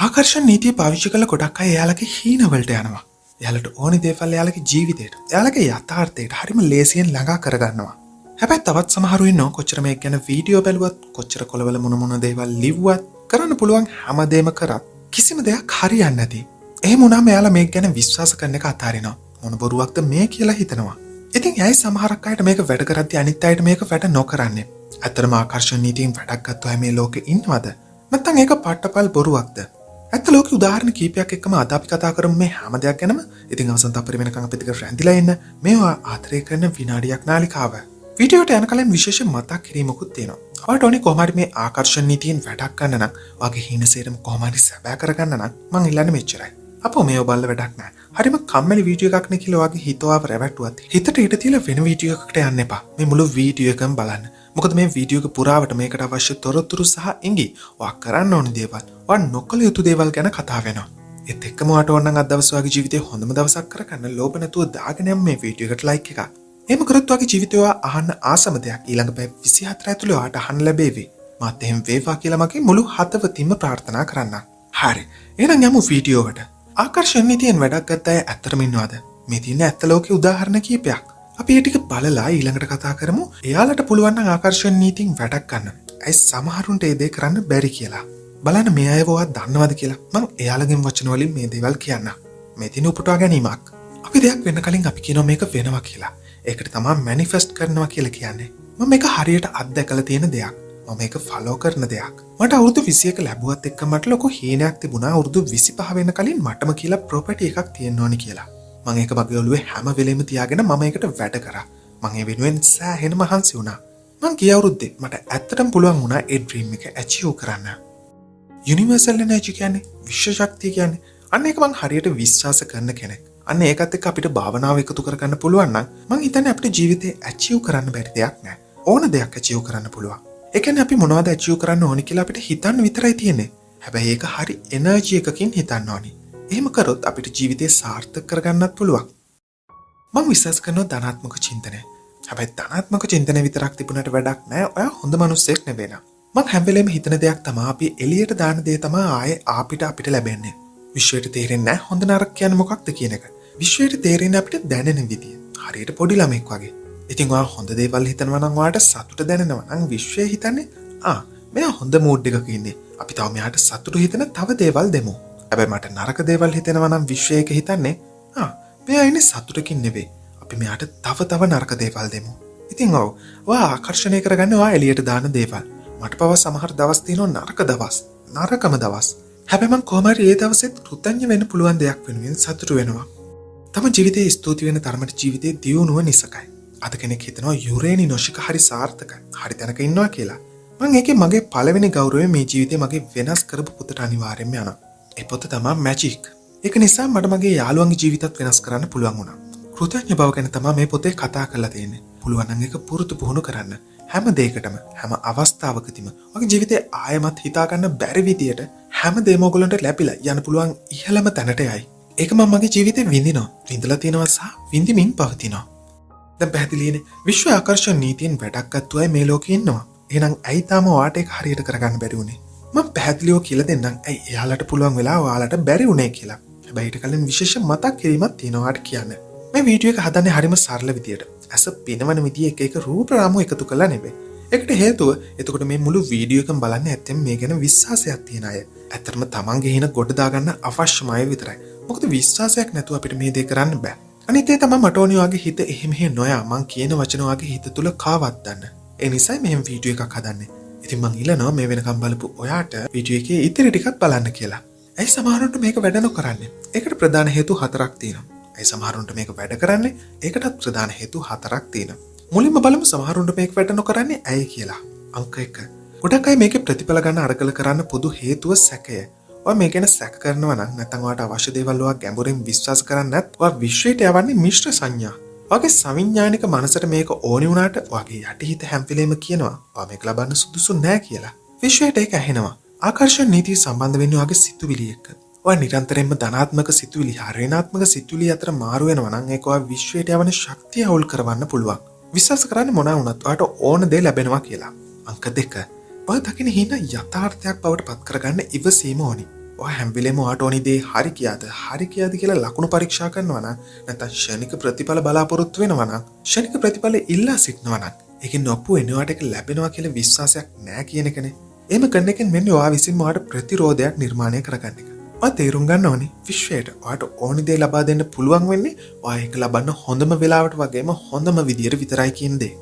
ආකර්ෂණ නීතිය පාවිච්චි කළ ගොඩක් අය එයාලගේ හීනවලට යනවා. එයාලට ඕනි දේවල් එයාලගේ ජීවිතේට, එයාලගේ යථාර්ථයට හරිම ලේසියෙන් ළඟා කරගන්නවා. හැබැයි තවත් සමහරු ඉන්නවා කොච්චර මේක ගැන වීඩියෝ බැලුවත්, කොච්චර කොළවල මොන දේවල් ලිව්වත්, කරන්න පුළුවන් හැමදේම කරත් කිසිම දෙයක් හරියන්නේ නැති. එහෙම වුණාම එයාලා මේක ගැන විශ්වාස කරන එක අතාරිනවා. මොන බොරුවක්ද මේ කියලා හිතනවා. ඉතින් ඇයි සමහරක් අයට මේක වැඩ කරද්දී අනිත් අයට මේක වැඩ නොකරන්නේ? ඇත්තටම ආකර්ෂණ නීතියෙන් වැඩක් ගත්ත අය මේ ලෝකේ ඉන්නවද? නැත්නම් ඒක පට්ටපල් බොරුවක්ද? ඇත්ත ලෝකේ උදාහරණ කීපයක් එක්කම අද අපි කතා කරමු මේ හැම දෙයක් ගැනම. ඉතින් අවසන් තප්පර වෙනකන් අපිට ටික රැඳිලා ඉන්න. මේවා ආදරය කරන විනාඩියක් නාලිකාව. වීඩියෝට යන කලින් විශේෂ මතක් කිරීමකුත් තියෙනවා. ඔයාලට ඕනේ කොහොම හරි මේ ආකර්ෂණ නීතියෙන් වැඩක් ගන්න නම්, ඔයාගේ හීනසේරම කොහොම හරි සැබෑ කරගන්න නම් මං ඉල්ලන්නේ මෙච්චරයි. අපෝ මේ ඔබල්ල වැඩක් නැහැ. හරිම කම්මැලි වීඩියෝ එකක් නේ කියලා ඔයාගේ හිතවාව රැවටුවත් හිතට ඊට තියලා වෙන වීඩියෝ එකකට යන්න එපා. මේ මුළු වීඩියෝ එකම බලන්න. මොකද මේ වීඩියෝ එක පුරාවට මේකට අවශ්‍ය තොරතුරු සහ ඉඟි ඔයා කරන්න ඕන දේවල්, ඔයා නොකළ යුතු දේවල් ගැන කතා වෙනවා. ඒත් එක්කම ඔයාට ඕන නම් අද දවසේ ඔයාගේ ජීවිතේ හොඳම දවසක් කරගන්න ලෝභ නැතුව දාගෙන යන්න මේ වීඩියෝ එකට ලයික් එකක්. එහෙම කරොත් ඔයාගේ ජීවිතේ ඔයා අහන්න ආසම දෙයක් ඊළඟ පැය 24 ඇතුළේ ඔයාට අහන්න ලැබෙවි. මාත් එහෙම වේවා කියලා මගේ මුළු හදවතින්ම ප්‍රාර්ථනා කරන්නම්. හරි. එහෙනම් යමු වීඩියෝ එකට. ආකර්ෂණ නීතියෙන් වැඩක් ගත්ත අය ඇත්තටම ඉන්නවද? මේ තියෙන ඇත්ත ලෝකේ උදාහරණ කීපයක්. අපි ඒ ටික බලලා ඊළඟට කතා කරමු. එයාලට පුළුවන් නම් ආකර්ෂණ නීතියෙන් වැඩක් ගන්න. ඇයි සමහරුන්ට ඒ දේ කරන්න බැරි කියලා. බලන්න මේ අයව ඔයා දන්නවද කියලා. මම එයාලගෙන් වචන වලින් මේ දේවල් කියන්නම්. මේ තියෙන උපුටවා ගැනීමක්. අපි දෙයක් වෙන කලින් අපි කියනවා මේක වෙනවා කියලා. ඒකට තමයි මැනිෆෙස්ට් කරනවා කියලා කියන්නේ. මම මේක හරියට අත්දැකලා තියෙන දෙයක්. මම මේක ෆලෝ කරන දෙයක්. මට අවුරුදු 21 ලැබුවත් එක්ක මට ලොකු හීනයක් තිබුණා අවුරුදු 25 වෙන කලින් මටම කියලා ප්‍රොපර්ටි එකක් තියෙන්න ඕනි කියලා. මම ඒක මගේ ඔළුවේ හැම වෙලෙම තියාගෙන මම ඒකට වැඩ කරා. මම ඒ වෙනුවෙන් සෑහෙන මහන්සි වුණා. මං ගිය අවුරුද්දේ මට ඇත්තටම පුළුවන් වුණා ඒ ඩ්‍රීම් එක ඇචීව් කරන්න. යුනිවර්සල් එනර්ජි කියන්නේ, විශ්ව ශක්තිය කියන්නේ, අන්න ඒක මං හරියට විශ්වාස කරන කෙනෙක්. අන්න ඒකත් එක්ක අපිට භාවනාව එකතු කරගන්න පුළුවන් නම් මං හිතන්නේ අපිට ජීවිතේ ඇචීව් කරන්න බැරි දෙයක් නෑ. ඕන දෙයක් ඇචීව් කරන්න පුළුවන්. ඒ කියන්නේ අපි මොනවද ඇචීව් කරන්න ඕනි කියලා අපිට හිතන්න විතරයි තියෙන්නේ. හැබැයි ඒක හරි එනර්ජි එකකින් හිතන්න ඕනි. එහෙම කරොත් අපිට ජීවිතේ සාර්ථක කරගන්නත් පුළුවන්. මම විශ්වාස කරනවා ධනාත්මක චින්තනය. හැබැයි ධනාත්මක චින්තනය විතරක් තිබුණාට වැඩක් නෑ. ඔයා හොඳ මිනිස්සෙක් නෙවෙයි නා. මම හැම වෙලේම හිතන දෙයක් තමයි අපි එළියට දාන දේ තමයි ආයේ අපිට ලැබෙන්නේ. විශ්වයට තේරෙන්නේ නැහැ හොඳ නරක කියන්නේ මොකක්ද කියන එක. විශ්වයට තේරෙන්නේ අපිට දැනෙන විදිය. හරියට පොඩි ළමෙක් වගේ. ඉතින් ඔයා හොඳ දේවල් හිතනවා නම් ඔයාට සතුට දැනෙනවා නම් විශ්වය හිතන්නේ මෙයා හොඳ මූඩ් එකක ඉන්නේ. අපි තව මෙයාට සතුට හිතෙන තව දේවල් දෙමු. හැබැයි මට නරක දේවල් හිතෙනවා නම් විශ්වය එක හිතන්නේ මෙයා ඉන්නේ සතුටකින් නෙවෙයි. අපි මෙයාට තව නරක දේවල් දෙමු. ඉතින් ඔයා ආකර්ෂණය කරගන්නේ ඔයා එළියට දාන දේවල්. මට පවා සමහර දවස් තියෙනවා නරක දවස්. නරකම දවස්. හැබැයි මං කොහොම හරි ඒ දවසෙත් කෘතඥ වෙන්න පුළුවන් දෙයක් වෙනුවෙන් සතුටු වෙනවා. තම ජීවිතේ ස්තුති වෙන තරමට ජීවිතේ දියුණුව නිසකයි. අද කෙනෙක් හිතනවා යුරේනි නොෂික හරි සාර්ථකයි. හරි තැනක ඉන්නවා කියලා. මං ඒකේ මගේ පළවෙනි ගෞරවය මේ ජීවිතේ මගේ වෙනස් කරපු පොතට අනිවාර්යෙන්ම යනවා. ඒ පොත තමයි මැජික්. ඒක නිසා මට මගේ යාළුවන්ගේ ජීවිතත් වෙනස් කරන්න පුළුවන් වුණා. කෘතඥ බව ගැන තමයි මේ පොතේ කතා කරලා තියෙන්නේ. පුළුවන් නම් ඒක පුරුදු පුහුණු කරන්න. හැම දෙයකටම හැම අවස්ථාවකදීම ඔයගේ ජීවිතේ ආයමත් හිතා ගන්න බැරි විදියට හැම දෙයක්ම ඔයගොල්ලන්ට ලැබිලා යන්න පුළුවන් ඉහළම තැනට යයි. ඒක මම මගේ ජීවිතේ විඳිනවා. විඳලා තියෙනවා සහ විඳිමින් පවතිනවා. දැන් පැහැදිලිනේ විශ්ව ආකර්ෂණ නීතියෙන් වැඩක් ගත්ත අය මේ ලෝකේ ඉන්නවා. එහෙනම් ඇයි තාම ඔයාට ඒක හරියට කරගන්න බැරි වුනේ? මම පැහැදිලිව කියලා දෙන්නම්. ඇයි එයාලට පුළුවන් වෙලා ඔයාලට බැරි වුනේ කියලා. හැබැයි ඊට කලින් විශේෂ මතක් කිරීමක් තියෙනවා ඔයාට කියන්න. මේ වීඩියෝ එක හදන්නේ හරිම සරල විදියට. ඇස පිනවන විදිය එක රූප රාමු එකතු කරලා නෙවෙයි. ඒකට හේතුව එතකොට මේ මුළු වීඩියෝ එකම බලන්නේ ඇත්තෙන් මේ ගැන විශ්වාසයක් තියෙන අය. ඇත්තටම තමන්ගේ හින ගොඩ දාගන්න අවශ්‍යමයි විතරයි. මොකද විශ්වාසයක් නැතුව අපිට මේ දේ කරන්න බෑ. අනිත් ඒ තමයි මට ඕනි ඔයාගේ හිත එහෙම නොයා මං කියන වචන ඔයාගේ හිත තුල කාවත්තන්න. ඒ නිසා මෙහෙම වීඩියෝ එකක් හදන්නේ. ඉතින් මං ඉල්ලනවා මේ වෙනකම් බලපු ඔයාට වීඩියෝ එකේ ඉතිරි ටිකත් බලන්න කියලා. ඇයි සමහරවිට මේක වැඩ නොකරන්නේ? ඒකට ප්‍රධාන හේතු 4ක් තියෙනවා. ඇයි සමහරුන්ට මේක වැඩ කරන්නේ? ඒකටත් ප්‍රධාන හේතු 4ක් තියෙනවා. මුලින්ම බලමු සමහරුන්ට මේක වැඩ නොකරන්නේ ඇයි කියලා. අංක 1. ගොඩක් අය මේකේ ප්‍රතිඵල ගන්න අරගල කරන්න පොදු හේතුව සැකය. ඔයා මේ ගැන සැක කරනවා නම් නැත්නම් ඔයාට අවශ්‍ය දේවල් ඔයා ගැඹුරින් විශ්වාස කරන්නේ නැත් ඔයා විශ්වයට යවන්නේ මිශ්‍ර සංඥා. ඔයාගේ සවිඥානික මනසට මේක ඕනි වුණාට ඔයාගේ යටිහිත හැම වෙලේම කියනවා ඔයා මේක ලබන්න සුදුසු නෑ කියලා. විශ්වයට ඒක ඇහෙනවා. ආකර්ෂණ නීතිය සම්බන්ධ වෙන්නේ ඔයාගේ සිතුවිලි එක්ක. ඔයා නිරන්තරයෙන්ම ධනාත්මක සිතුවිලි ඍණාත්මක සිතුවිලි අතර මාරු වෙනවා නම් ඒක ඔයා විශ්වයට යවන ශක්තිය අවුල් කරවන්න පුළුවන්. විශ්වාස කරන්නේ මොනවා වුණත් ඔයාට ඕන දේ ලැබෙනවා කියලා. අංක 2. ඔය දකින්න හින යථාර්ථයක් බවට පත් කරගන්න ඉවසීම ඕනි. ඔය හැම වෙලේම ඔයාට ඕනි දේ හරි කියාද කියලා ලකුණු පරීක්ෂා කරනවා නම් නැත්නම් ෂණික ප්‍රතිඵල බලාපොරොත්තු වෙනවා නම් ෂණික ප්‍රතිඵල ඉල්ලා සිටනවා නම් ඒකෙන් ඔප්පු වෙන්නේ ඔයාට ඒක ලැබෙනවා කියලා විශ්වාසයක් නැහැ කියන එකනේ. එහෙම කරන එකෙන් වෙන්නේ ඔයා විසින්ම ඔයාට ප්‍රතිරෝධයක් නිර්මාණය කරගන්න එක. ඔයා තේරුම් ගන්න ඕනේ විශ්වයට ඔයාට ඕනි දේ ලබා දෙන්න පුළුවන් වෙන්නේ ඔයා ඒක ලබන්න හොඳම වෙලාවට වගේම හොඳම විදියට විතරයි කියන දේ.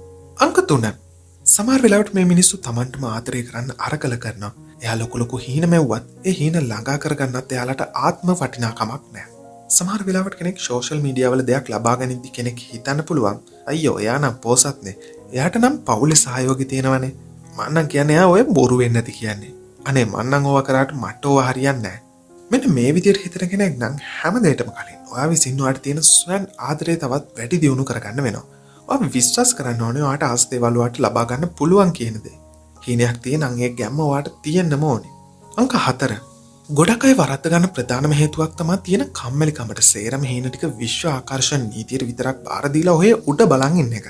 අංක 3. සමහර වෙලාවට මේ මිනිස්සු Tamanටම ආදරය කරන්න අරකල කරනවා. එයා ලොකු හීන මැව්වත් ඒ හීන ළඟා කරගන්නත් එයාලට ආත්ම වටිනාකමක් නැහැ. සමහර වෙලාවට කෙනෙක් සෝෂල් මීඩියා වල දෙයක් ලබා ගනිද්දි කෙනෙක් හිතන්න පුළුවන් අයියෝ එයා නම් පොසත්නේ. එයාට නම් පවුලේ සහයෝගය තියෙනවනේ. මං නම් කියන්නේ එයා ඔය බොරු වෙන්නේ නැති කියන්නේ. අනේ මං නම් ඕවා කරාට මට ඕවා හරියන්නේ නැහැ. මෙන්න මේ විදිහට හිතන කෙනෙක් නම් හැම දෙයකටම කලින් ඔයා විසින් ඔයාට තියෙන ස්වයං ආදරය තවත් වැඩි දියුණු කරගන්න වෙනවා. ඔයා විශ්වාස කරන්න ඕනේ ඔයාට ආස දේවල් ඔයාට ලබා ගන්න පුළුවන් කියන දේ. හීනයක් තියෙනනම් ඒ ගැම්ම ඔයාට තියෙන්නම ඕනේ. අංක 4. ගොඩක් අය වරද්ද ගන්න ප්‍රධානම හේතුවක් තමයි තියෙන කම්මැලිකමට සේරම හීන ටික විශ්ව ආකර්ෂණ නීතියට විතරක් බාර දීලා ඔය උඩ බලන් ඉන්න එක.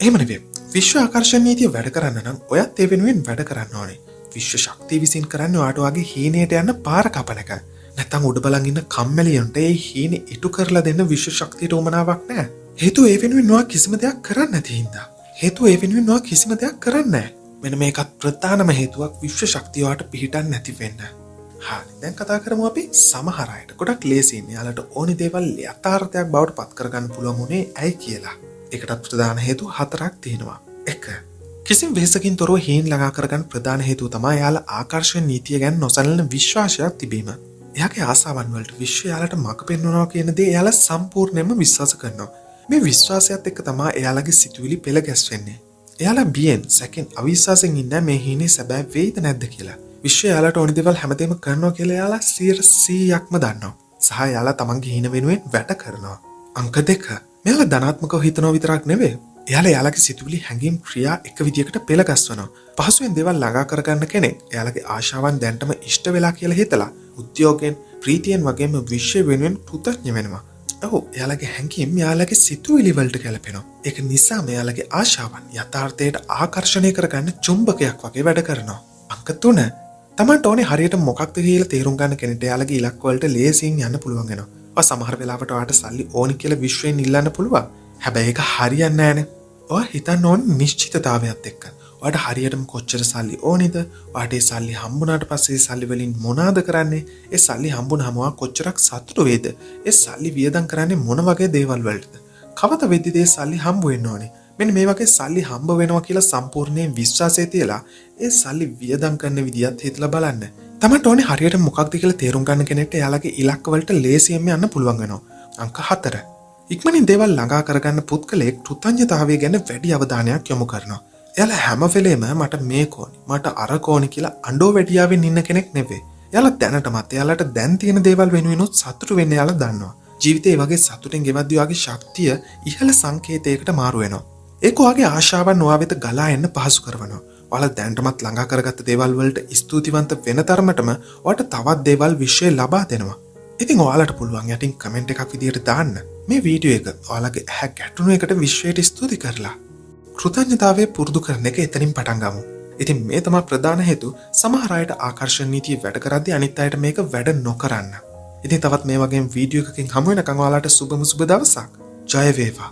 එහෙම නෙවෙයි. විශ්ව ආකර්ෂණ නීතිය වැඩ කරන්න නම් ඔයත් ඒ වෙනුවෙන් වැඩ කරන්න ඕනේ. විශ්ව ශක්තිය විසින් කරන්නේ ඔයාට වගේ හීනයට යන්න පාර කපන එක. නැත්තම් උඩ බලන් ඉන්න කම්මැලියන්ට ඒ හීනේ ඉටු කරලා දෙන්න විශ්ව ශක්තියට උමනාවක් නැහැ. හේතුව ඒ වෙනුවෙන් ඔයා කිසිම දෙයක් කරන්නේ නැති හින්දා. හේතුව ඒ වෙනුවෙන් ඔයා කිසිම දෙයක් කරන්නේ නැහැ. මෙන්න මේකත් ප්‍රධානම හේතුවක් විශ්ව ශක්තිය ඔයාට පිහිටන්න නැති වෙන්න. හරි දැන් කතා කරමු අපි සමහර අයට ගොඩක් ලේසියෙන් යාලට ඕනි දේවල් යථාර්ථයක් බවට පත් කරගන්න පුළුවන් උනේ ඇයි කියලා. ඒකටත් ප්‍රධාන හේතු 4ක් තියෙනවා. 1. කිසිම වෙහසකින් තොරව හීන් ළඟා කරගන්න ප්‍රධාන හේතුව තමයි යාලා ආකර්ෂණ නීතිය ගැන නොසලන විශ්වාසයක් තිබීම. එයාගේ ආසාවන් වලට විශ්වය යාලට මඟ පෙන්වනවා කියන දේ එයාලා සම්පූර්ණයෙන්ම විශ්වාස කරනවා. මේ විශ්වාසයත් එක්ක තමයි එයාලගේ සිතුවිලි පෙළ ගැස්වෙන්නේ. එයාලා බියෙන් සැකෙන් අවිශ්වාසයෙන් ඉන්න මේ හීනේ සැබෑ වෙයිද නැද්ද කියලා. විශ්වය යාලට ඕනි දේවල් හැමදේම කරනවා කියලා එයාලා 100%ක්ම දන්නවා. සහ එයාලා තමන්ගේ හීන වෙනුවෙන් වැඩ කරනවා. අංක 2. මෙයාලා ධනාත්මකව හිතනවා විතරක් නෙවෙයි. එයාලා යාලගේ සිතුවිලි හැඟීම් ක්‍රියා එක විදියකට පෙළ ගැස්වනවා. පහසුවෙන් දේවල් ළඟා කරගන්න කෙනෙක් එයාලගේ ආශාවන් දැන්ටම ඉෂ්ට වෙලා කියලා හිතලා උද්‍යෝගයෙන් ප්‍රීතියෙන් වගේම විශ්වය වෙනුවෙන් කෘතඥ වෙනවා. එයාලගේ හැඟීම් යාලගේ සිතුවිලි වලට ගැලපෙනවා. ඒක නිසා මෙයාලගේ ආශාවන් යථාර්ථයට ආකර්ෂණය කරගන්න චුම්බකයක් වගේ වැඩ කරනවා. අංක 3. තමන්ට ඕනේ හරියට මොකක්ද කියලා තේරුම් ගන්න කෙනෙක්ට එයාලගේ ඉලක්ක වලට ලේසියෙන් යන්න පුළුවන් වෙනවා. සමහර වෙලාවට ඔයාට සල්ලි ඕනි කියලා විශ්වයෙන් ඉල්ලන්න පුළුවන්. හැබැයි ඒක හරියන්නේ නැහනේ. ඔයා හිතන්න ඕනේ නිශ්චිතතාවයත් එක්ක. ඔයාට හරියටම කොච්චර සල්ලි ඕනිද? ඔයාට ඒ සල්ලි හම්බුනාට පස්සේ සල්ලි වලින් මොනවාද කරන්නේ? ඒ සල්ලි හම්බුනහම ඔයා කොච්චරක් සතුටු වේද? ඒ සල්ලි වියදම් කරන්නේ මොන වගේ දේවල් වලටද? කවද වෙද්දිද ඒ සල්ලි හම්බ වෙන්න ඕනේ? මෙන්න මේ වගේ සල්ලි හම්බ වෙනවා කියලා සම්පූර්ණයෙන් විශ්වාසය තියලා ඒ සල්ලි වියදම් කරන විදියත් හිතලා බලන්න. තමන්ට ඕනේ හරියට මොකක්ද කියලා තේරුම් ගන්න කෙනෙක්ට එයාලගේ ඉලක්ක වලට ලේසියෙන්ම යන්න පුළුවන් වෙනවා. අංක 4. ඉක්මනින් දේවල් ළඟා කරගන්න පුද්ගලයෙක් කෘතඥතාවය ගැන වැඩි අවධානයක් යොමු කරනවා. එයාලා හැම වෙලේම මට මේක ඕනි, මට අරක ඕනි කියලා අඬෝ වැටියාවෙන් ඉන්න කෙනෙක් නෙවෙයි. එයාලා දැනටමත් එයාලට දැන් තියෙන දේවල් වෙනුවෙනුත් සතුටු වෙන්න එයාලා දන්නවා. ජීවිතේ වගේ සතුටෙන් ගෙවද්දී වගේ ශක්තිය ඉහළ සංකේතයකට මාරු වෙනවා. ඒක ඔයාගේ ආශාවන් ඔයා වෙත ගලා එන්න පහසු කරනවා. ඔයාලා දැනටමත් ළඟා කරගත්ත දේවල් වලට ස්තුතිවන්ත වෙන තරමටම ඔයාට තවත් දේවල් විශ්වය ලබා දෙනවා. ඉතින් ඔයාලට පුළුවන් යටින් කමෙන්ට් එකක් විදියට දාන්න. මේ වීඩියෝ එක ඔයාලගේ ඇහැ ගැටුණු එකට විශ්වයට ස්තුති කරලා කෘතඥතාවය පුරුදු කරන එක එතනින් පටන් ගමු. ඉතින් මේ තමයි ප්‍රධාන හේතු සමහර අයට ආකර්ෂණ නීතිය වැඩ කරද්දී අනිත් අයට මේක වැඩ නොකරන්න. ඉතින් තවත් මේ වගේ වීඩියෝ එකකින් හමු වෙනකන් ඔයාලට සුබ දවසක්. ජය වේවා.